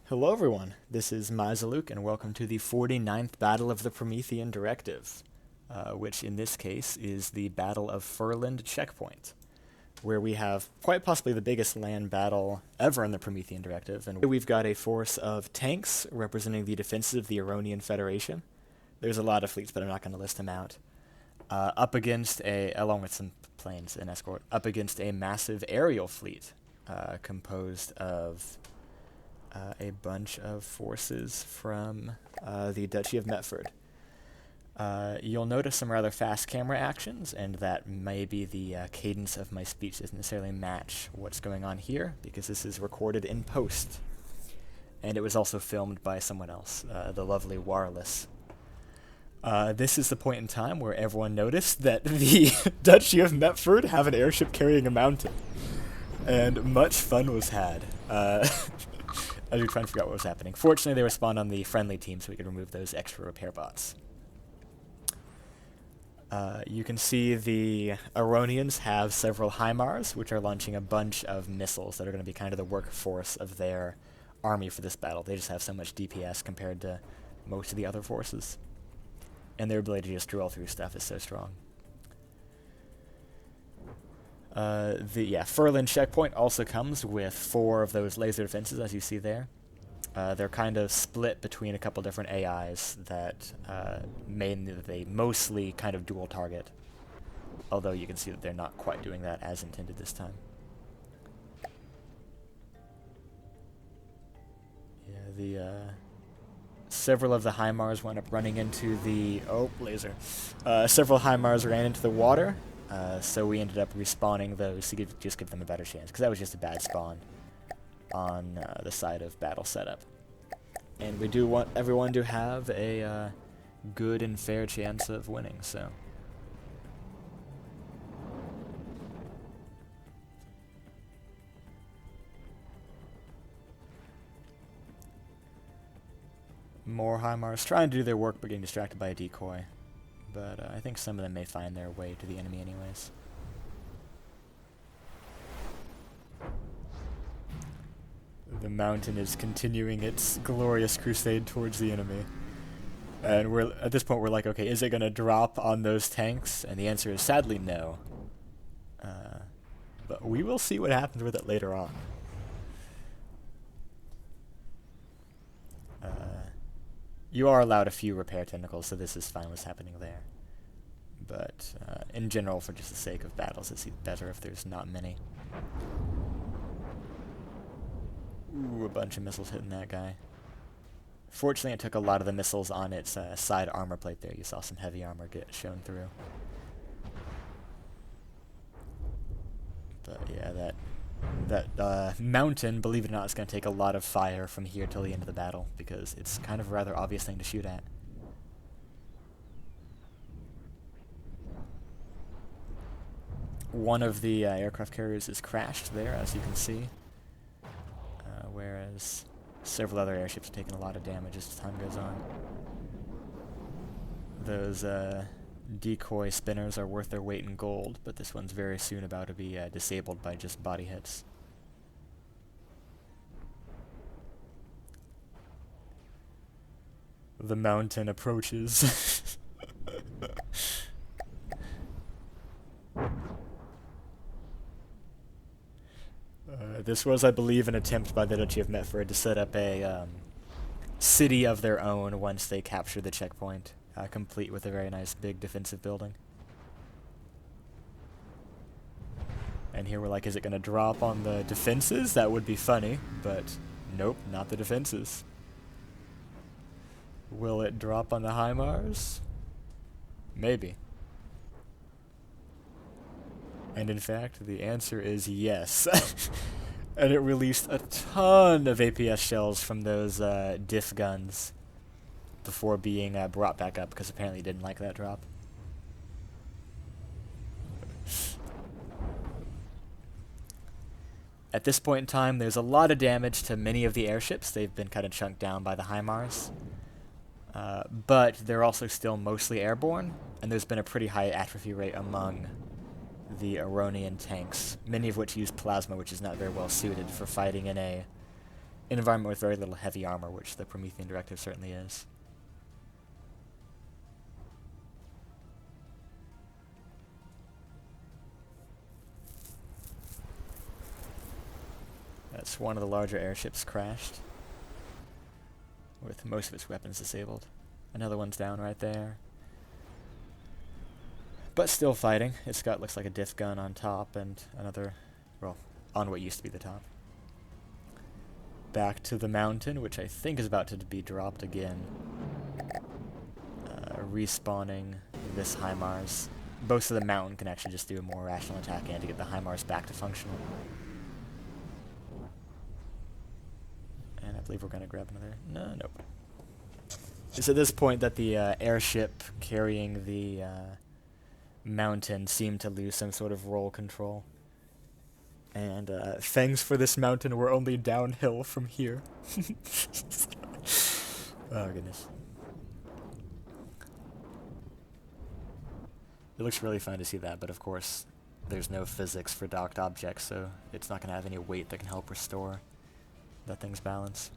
Hello everyone, this is Mazaluk and welcome to the 49th Battle of the Promethean Directive, which in this case is the Battle of Furland checkpoint, where we have quite possibly the biggest land battle ever in the Promethean Directive, and we've got a force of tanks representing the defenses of the Auronean Federation. There's a lot of fleets, but I'm not going to list them out. Up against along with some planes and escort, up against a massive aerial fleet composed of a bunch of forces from the Duchy of Metford. You'll notice some rather fast camera actions, and that maybe the cadence of my speech doesn't necessarily match what's going on here, because this is recorded in post. And it was also filmed by someone else, the lovely Wireless. This is the point in time where everyone noticed that the Duchy of Metford have an airship carrying a mountain. And much fun was had. As we try and figure out what was happening. Fortunately, they respawned on the friendly team, so we could remove those extra repair bots. You can see the Auroneans have several HIMARS, which are launching a bunch of missiles that are going to be kind of the workforce of their army for this battle. They just have so much DPS compared to most of the other forces. And their ability to just drill through stuff is so strong. Furland checkpoint also comes with 4 of those laser defenses, as you see there. They're kind of split between a couple different AIs that they mostly kind of dual target. Although you can see that they're not quite doing that as intended this time. Several of the HIMARS wound up running into the... Oh, laser. Several HIMARS ran into the water. So we ended up respawning those to just give them a better chance, because that was just a bad spawn on the side of battle setup. And we do want everyone to have a good and fair chance of winning, so... More HIMARS trying to do their work but getting distracted by a decoy. But I think some of them may find their way to the enemy anyways. The mountain is continuing its glorious crusade towards the enemy. And at this point we're like, okay, is it going to drop on those tanks? And the answer is sadly no. But we will see what happens with it later on. You are allowed a few repair tentacles, so this is fine what's happening there. But in general, for just the sake of battles, it's better if there's not many. Ooh, a bunch of missiles hitting that guy. Fortunately, it took a lot of the missiles on its side armor plate there. You saw some heavy armor get shown through. But yeah, that mountain, believe it or not, is going to take a lot of fire from here till the end of the battle, because it's kind of a rather obvious thing to shoot at. One of the aircraft carriers is crashed there, as you can see, whereas several other airships are taking a lot of damage as time goes on. Those decoy spinners are worth their weight in gold, but this one's very soon about to be disabled by just body hits. The mountain approaches. This was, I believe, an attempt by the Duchy of Metford to set up a city of their own once they captured the checkpoint. Complete with a very nice big defensive building. And here we're like, is it going to drop on the defenses? That would be funny, but nope, not the defenses. Will it drop on the HIMARS? Maybe. And in fact, the answer is yes. And it released a ton of APS shells from those diff guns before being brought back up, because apparently it didn't like that drop. At this point in time, there's a lot of damage to many of the airships. They've been kind of chunked down by the HIMARS. But they're also still mostly airborne, and there's been a pretty high atrophy rate among the Auronean tanks, many of which use plasma, which is not very well suited for fighting in a an environment with very little heavy armor, which the Promethean Directive certainly is. That's one of the larger airships crashed, with most of its weapons disabled. Another one's down right there. But still fighting. It's got, looks like a diff gun on top and another, well, on what used to be the top. Back to the mountain, which I think is about to be dropped again. Respawning this HIMARS. Most of the mountain can actually just do a more rational attack and to get the HIMARS back to functional. And I believe we're going to grab another... No, nope. It's at this point that the airship carrying the mountain seemed to lose some sort of roll control. And thanks for this mountain, we're only downhill from here. Oh, goodness. It looks really fun to see that, but of course, there's no physics for docked objects, so it's not going to have any weight that can help restore that thing's balance.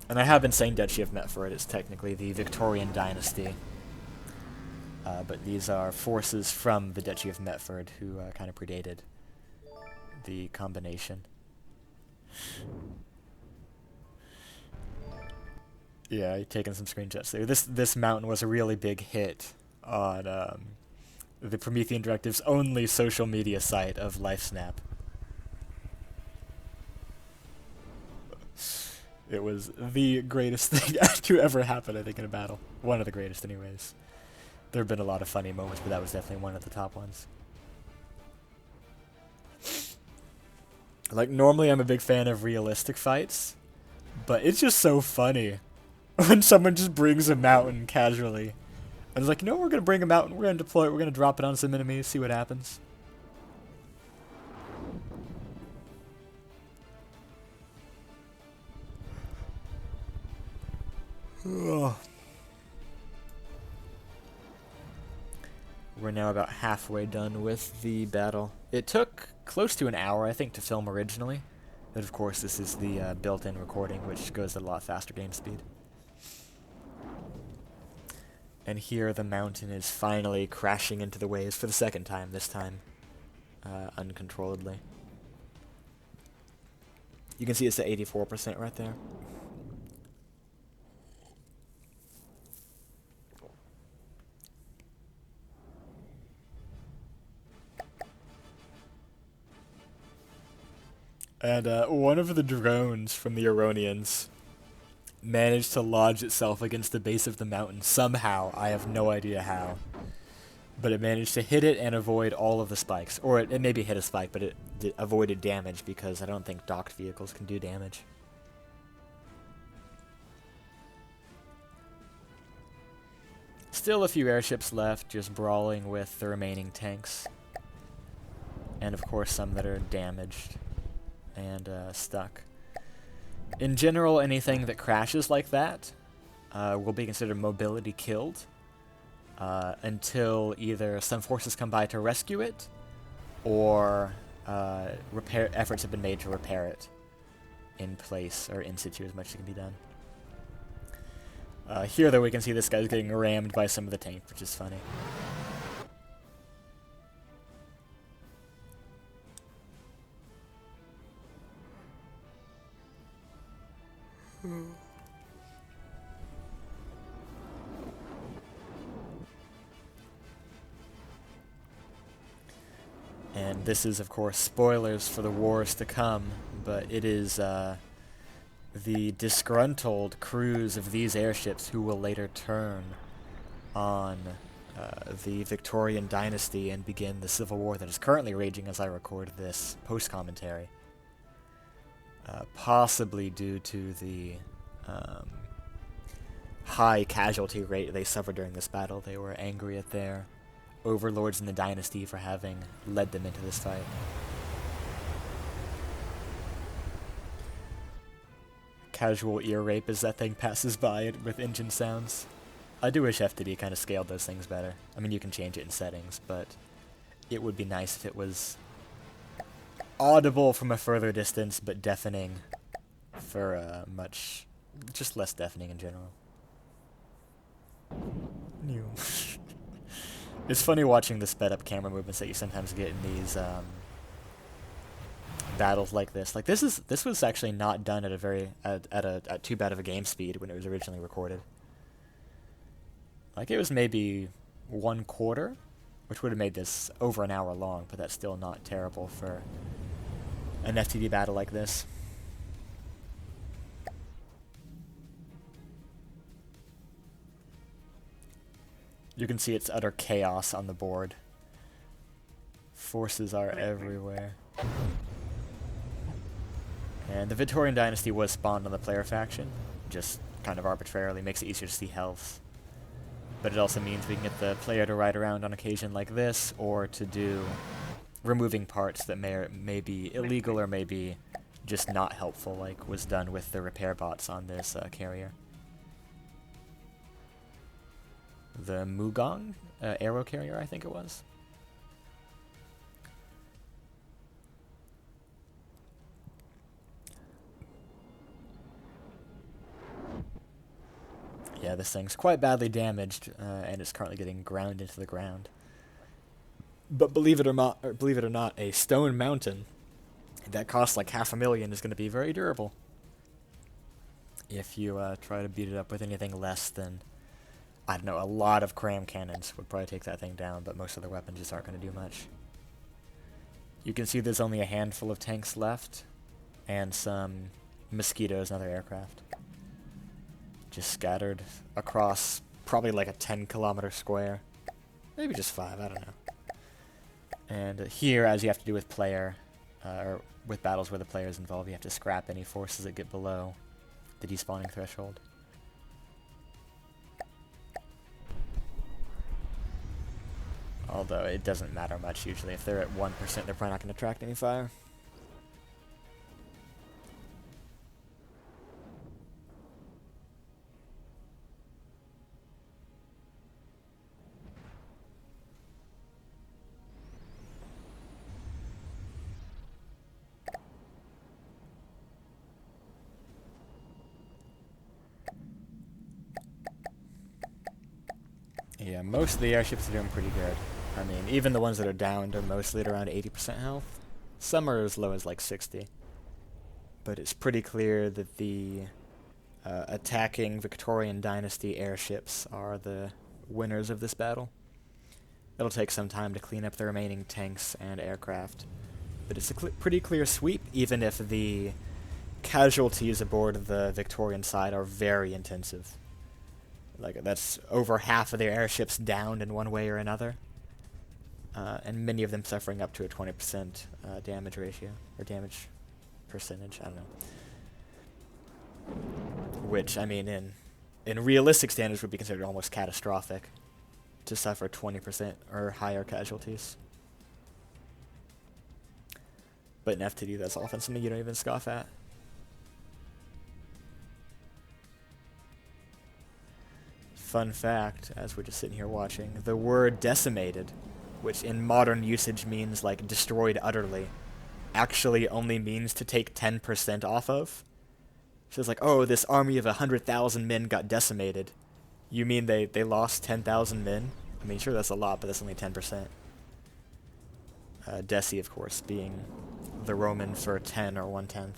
And I have been saying Duchy of Metford, it's technically the Victorian dynasty. But these are forces from the Duchy of Metford who kind of predated the combination. Yeah, taking some screenshots there. This mountain was a really big hit on the Promethean Directive's only social media site of LifeSnap. It was the greatest thing to ever happen, I think, in a battle. One of the greatest, anyways. There have been a lot of funny moments, but that was definitely one of the top ones. Like, normally I'm a big fan of realistic fights, but it's just so funny when someone just brings a mountain casually. And it's like, you know, we're going to bring a mountain, we're going to deploy it, we're going to drop it on some enemies, see what happens. Ugh. We're now about halfway done with the battle. It took close to an hour, I think, to film originally. But of course, this is the built-in recording, which goes at a lot faster game speed. And here the mountain is finally crashing into the waves for the second time, this time uncontrolledly. You can see it's at 84% right there. And one of the drones from the Auroneans managed to lodge itself against the base of the mountain somehow. I have no idea how. But it managed to hit it and avoid all of the spikes. Or it maybe hit a spike, but it avoided damage because I don't think docked vehicles can do damage. Still a few airships left, just brawling with the remaining tanks. And of course some that are damaged and stuck. In general, anything that crashes like that will be considered mobility killed until either some forces come by to rescue it or repair efforts have been made to repair it in place or in situ as much as can be done. Here, though, we can see this guy's getting rammed by some of the tank, which is funny. And this is, of course, spoilers for the wars to come, but it is the disgruntled crews of these airships who will later turn on the Victorian dynasty and begin the civil war that is currently raging as I record this post-commentary. Possibly due to the high casualty rate they suffered during this battle. They were angry at their overlords in the dynasty for having led them into this fight. Casual ear rape as that thing passes by with engine sounds. I do wish FTD kind of scaled those things better. I mean, you can change it in settings, but it would be nice if it was audible from a further distance, but deafening for much, just less deafening in general. New. It's funny watching the sped up camera movements that you sometimes get in these battles like this. Like this was actually not done at too bad of a game speed when it was originally recorded. Like it was maybe 1/4, which would have made this over an hour long, but that's still not terrible for an FTD battle like this. You can see it's utter chaos on the board. Forces are everywhere. And the Victorian dynasty was spawned on the player faction, just kind of arbitrarily, makes it easier to see health. But it also means we can get the player to ride around on occasion like this, or to do removing parts that may be illegal or may be just not helpful, like was done with the repair bots on this carrier. The Mugong arrow carrier, I think it was. Yeah, this thing's quite badly damaged, and it's currently getting ground into the ground. But believe it or not, a stone mountain that costs like $500,000 is going to be very durable. If you try to beat it up with anything less than, I don't know, a lot of cram cannons would probably take that thing down, but most of the weapons just aren't going to do much. You can see there's only a handful of tanks left, and some mosquitoes and other aircraft. Just scattered across probably like a 10-kilometer square. Maybe just 5, I don't know. And here, as you have to do with player, or with battles where the player is involved, you have to scrap any forces that get below the despawning threshold. Although it doesn't matter much usually. If they're at 1%, they're probably not going to attract any fire. Yeah, most of the airships are doing pretty good. I mean, even the ones that are downed are mostly at around 80% health. Some are as low as like 60. But it's pretty clear that the attacking Victorian dynasty airships are the winners of this battle. It'll take some time to clean up the remaining tanks and aircraft. But it's a pretty clear sweep, even if the casualties aboard the Victorian side are very intensive. Like, that's over half of their airships downed in one way or another. And many of them suffering up to a 20% damage ratio, or damage percentage, I don't know. Which, I mean, in realistic standards would be considered almost catastrophic to suffer 20% or higher casualties. But in FTD, that's often something you don't even scoff at. Fun fact, as we're just sitting here watching, the word decimated, which in modern usage means like destroyed utterly, actually only means to take 10% off of. So it's like, oh, this army of 100,000 men got decimated. You mean they lost 10,000 men? I mean, sure, that's a lot, but that's only 10%. Deci, of course, being the Roman for 10 or 1/10.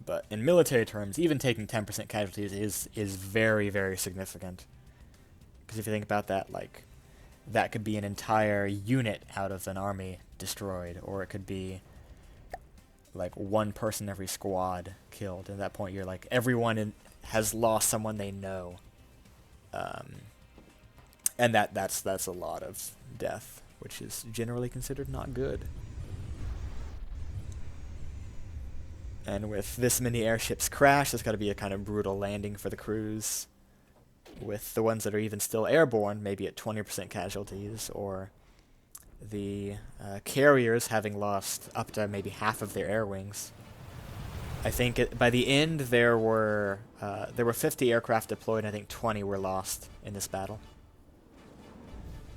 But in military terms, even taking 10% casualties is very, very significant. Because if you think about that, like, that could be an entire unit out of an army destroyed, or it could be like one person every squad killed. And at that point, you're like, everyone has lost someone they know. And that's a lot of death, which is generally considered not good. And with this many airships crash, there's got to be a kind of brutal landing for the crews. With the ones that are even still airborne, maybe at 20% casualties, or the carriers having lost up to maybe half of their air wings. I think by the end there were 50 aircraft deployed, and I think 20 were lost in this battle.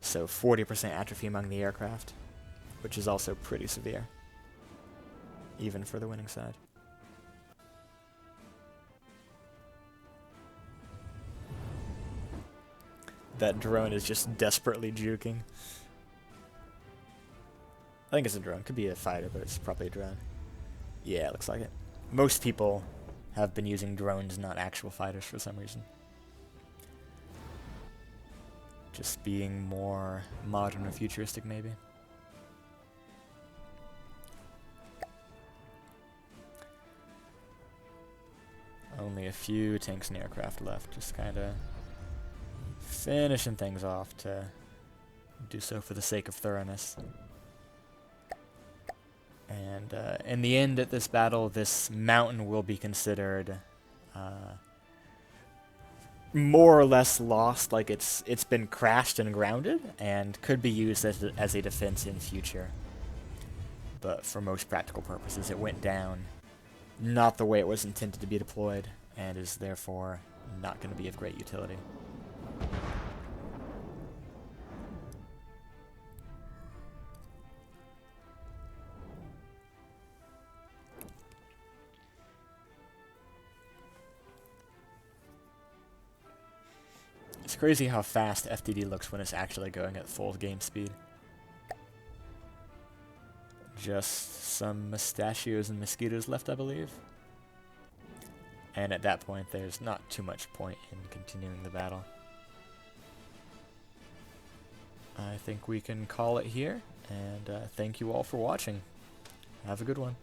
So 40% atrophy among the aircraft, which is also pretty severe, even for the winning side. That drone is just desperately juking. I think it's a drone. Could be a fighter, but it's probably a drone. Yeah, it looks like it. Most people have been using drones, not actual fighters, for some reason. Just being more modern or futuristic, maybe. Only a few tanks and aircraft left, just kind of finishing things off to do so for the sake of thoroughness. And in the end, at this battle, this mountain will be considered more or less lost, like it's been crashed and grounded, and could be used as a defense in future. But for most practical purposes, it went down not the way it was intended to be deployed, and is therefore not going to be of great utility. It's crazy how fast FTD looks when it's actually going at full game speed. Just some mustachios and mosquitoes left, I believe. And at that point, there's not too much point in continuing the battle. I think we can call it here, and thank you all for watching. Have a good one.